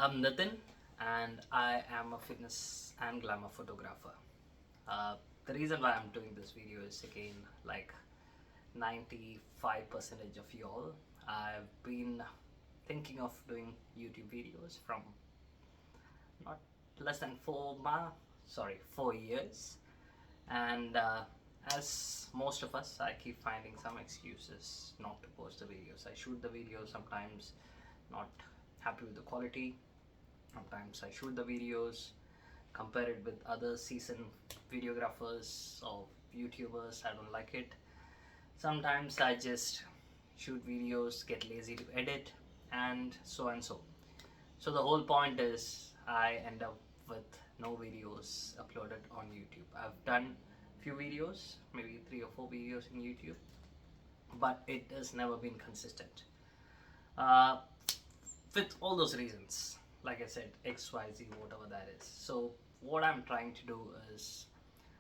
I'm Nitin, and I am a fitness and glamour photographer. The reason why I'm doing this video is again like 95% of y'all. I've been thinking of doing YouTube videos from not less than 4 years, and as most of us, I keep finding some excuses not to post the videos. I shoot the videos sometimes, not happy with the quality. Sometimes I shoot the videos, compare it with other seasoned videographers or YouTubers. I don't like it. Sometimes I just shoot videos, get lazy to edit, and so and so. So the whole point is I end up with no videos uploaded on YouTube. I've done few videos, maybe 3 or 4 videos in YouTube, but it has never been consistent. Uh, with all those reasons, like I said, XYZ, whatever that is. So what I'm trying to do is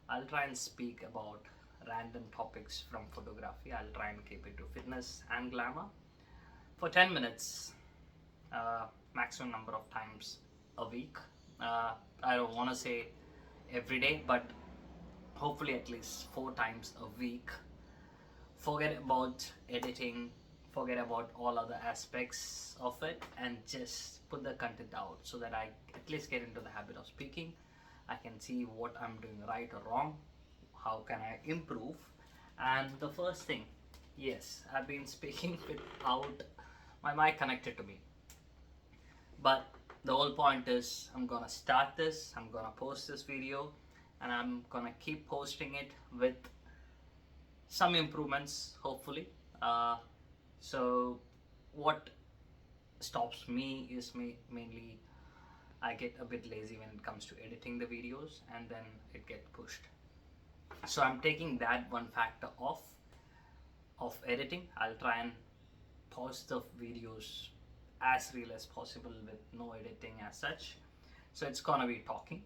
I'll try and speak about random topics from photography. I'll try and keep it to fitness and glamour for 10 minutes, maximum number of times a week. I don't want to say every day, but hopefully at least 4 times a week. Forget about editing, forget about all other aspects of it, and just put the content out so that I at least get into the habit of speaking. I can see what I'm doing right or wrong, how can I improve. And the first thing, yes, I've been speaking without my mic connected to me, but the whole point is I'm gonna start this, I'm gonna post this video, and I'm gonna keep posting it with some improvements, hopefully. So what stops me is mainly I get a bit lazy when it comes to editing the videos, and then it gets pushed. So I'm taking that one factor off of editing. I'll try and post the videos as real as possible with no editing as such. So it's gonna be talking.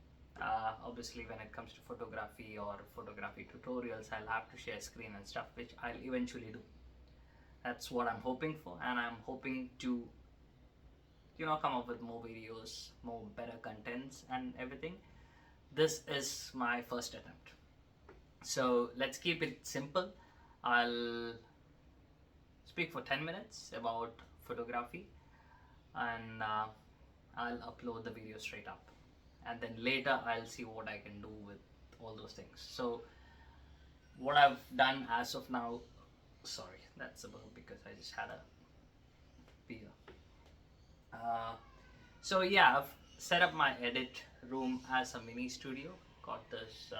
Obviously, when it comes to photography or photography tutorials, I'll have to share screen and stuff, which I'll eventually do. That's what I'm hoping for, and I'm hoping to come up with more videos, more better contents and everything. This is my first attempt, so let's keep it simple. I'll speak for 10 minutes about photography, and I'll upload the video straight up, and then later I'll see what I can do with all those things. So what I've done as of now, sorry, that's a burp because I just had a beer. uh, so yeah, I've set up my edit room as a mini studio. Got this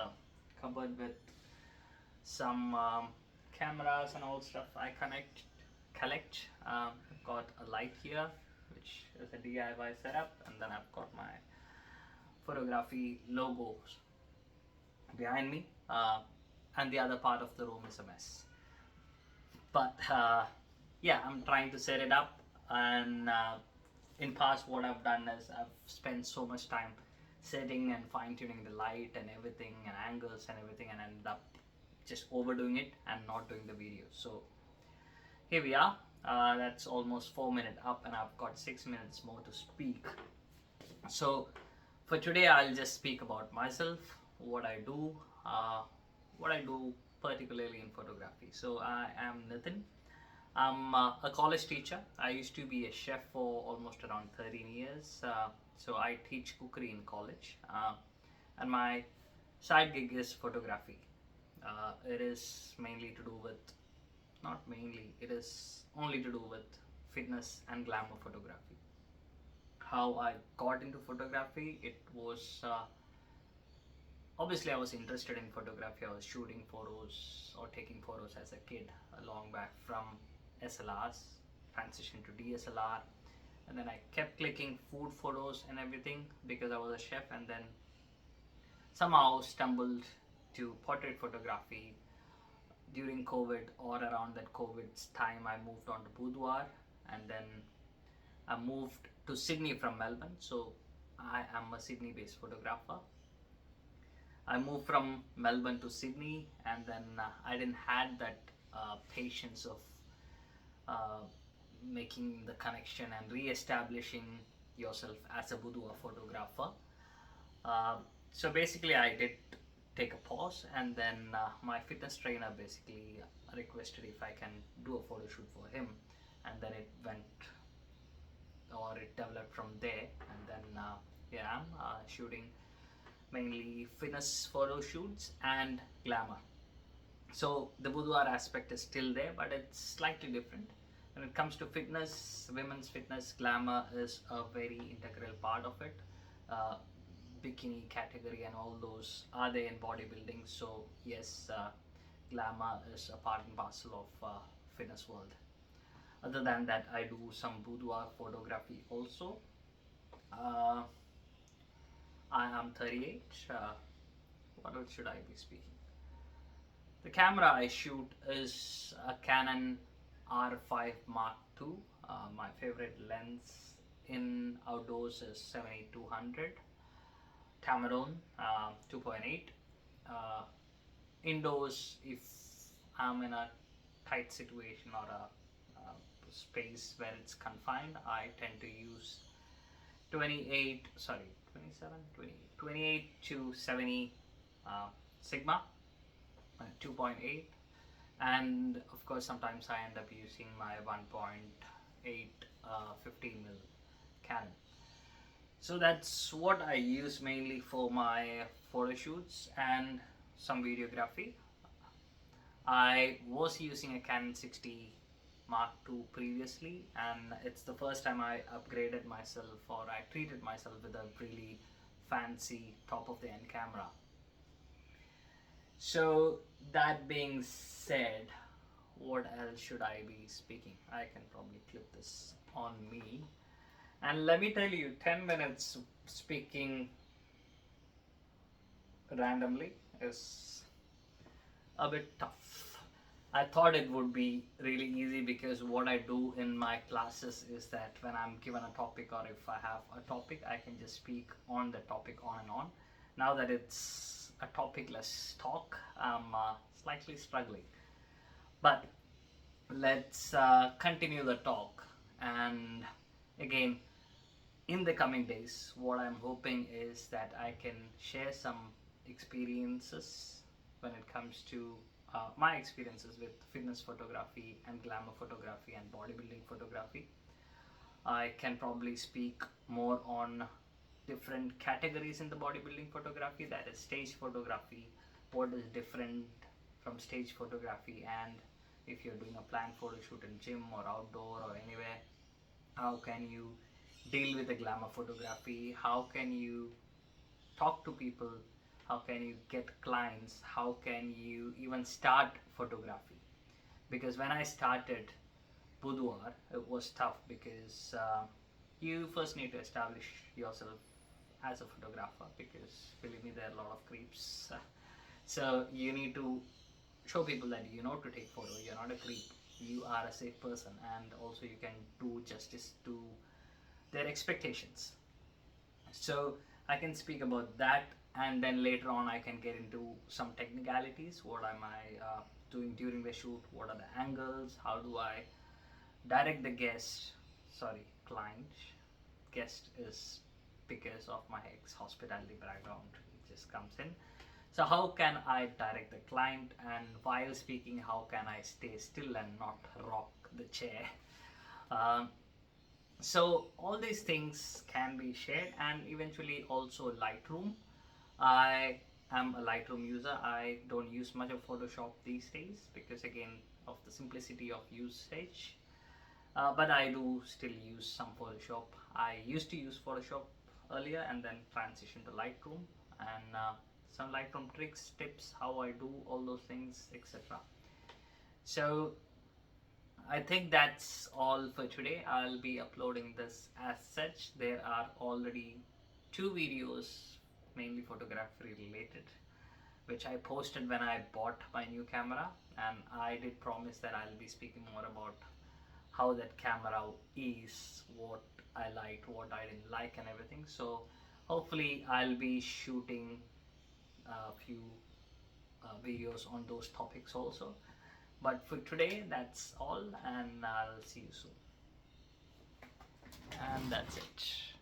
cupboard with some cameras and all stuff I collect. I've got a light here, which is a DIY setup, and then I've got my photography logos behind me, and the other part of the room is a mess. But yeah, I'm trying to set it up, and in past what I've done is I've spent so much time setting and fine-tuning the light and everything and angles and everything, and ended up just overdoing it and not doing the video. So here we are. That's almost 4 minutes up, and I've got 6 minutes more to speak. So for today, I'll just speak about myself, what I do, what I do particularly in photography. So I am Nitin. I'm a college teacher. I used to be a chef for almost around 13 years. So I teach cookery in college, and my side gig is photography. It is mainly to do with, not mainly, it is only to do with fitness and glamour photography. How I got into photography, it was obviously I was interested in photography. I was shooting photos or taking photos as a kid, long back from SLRs, transitioned to DSLR, and then I kept clicking food photos and everything because I was a chef, and then somehow stumbled to portrait photography during COVID, or around that COVID's time. I moved on to boudoir, and then I moved to Sydney from Melbourne. So I am a Sydney based photographer. I moved from Melbourne to Sydney, and then I didn't had that patience of uh, making the connection and re-establishing yourself as a boudoir photographer. So basically, I did take a pause, and then my fitness trainer basically requested if I can do a photo shoot for him, and then it went or it developed from there, and then here I'm shooting mainly fitness photo shoots and glamour. So the boudoir aspect is still there, but it's slightly different. When it comes to fitness, women's fitness, glamour is a very integral part of it. Uh, Bikini category and all those are there in bodybuilding. So yes, glamour is a part and parcel of fitness world. Other than that, I do some boudoir photography also. Uh, I am 38. What else should I be speaking? The camera I shoot is a Canon R5 Mark II. My favorite lens in outdoors is 7200 Tamron 2.8. Uh, Indoors, if I'm in a tight situation or a space where it's confined, I tend to use 28, sorry, 27, 28 to 70 Sigma 2.8, and of course sometimes I end up using my 1.8 15 mil Canon. So that's what I use mainly for my photo shoots and some videography. I was using a Canon 60 Mark II previously, and it's the first time I upgraded myself, or I treated myself with a really fancy top of the end camera. So that being said, what else should I be speaking? I can probably clip this on me. And let me tell you, 10 minutes speaking randomly is a bit tough. I thought it would be really easy because what I do in my classes is that when I'm given a topic, or if I have a topic, I can just speak on the topic on and on. Now that it's a topicless talk, I'm slightly struggling. But let's continue the talk. And again, in the coming days, what I'm hoping is that I can share some experiences when it comes to my experiences with fitness photography and glamour photography and bodybuilding photography. I can probably speak more on different categories in the bodybuilding photography, that is stage photography, what is different from stage photography, and if you're doing a planned photo shoot in gym or outdoor or anywhere, how can you deal with the glamour photography, how can you talk to people, how can you get clients, how can you even start photography. Because when I started boudoir, it was tough because you first need to establish yourself as a photographer, because believe me, there are a lot of creeps. So you need to show people that you know to take photo, you're not a creep, you are a safe person, and also you can do justice to their expectations. So I can speak about that, and then later on I can get into some technicalities. What am I doing during the shoot? What are the angles? How do I direct the guest? Sorry, client. Guest is because of my ex-hospitality background. It just comes in. So how can I direct the client, and while speaking, how can I stay still and not rock the chair? Um, so all these things can be shared, and eventually also Lightroom. I am a Lightroom user. I don't use much of Photoshop these days because again of the simplicity of usage. But I do still use some Photoshop. I used to use Photoshop earlier and then transitioned to Lightroom, and some Lightroom tricks, tips, how I do all those things, etc. So I think that's all for today. I'll be uploading this as such. There are already two videos, mainly photography related, which I posted when I bought my new camera, and I did promise that I'll be speaking more about how that camera is, what I liked, what I didn't like, and everything. So hopefully I'll be shooting a few videos on those topics also. But for today, that's all, and I'll see you soon. And that's it.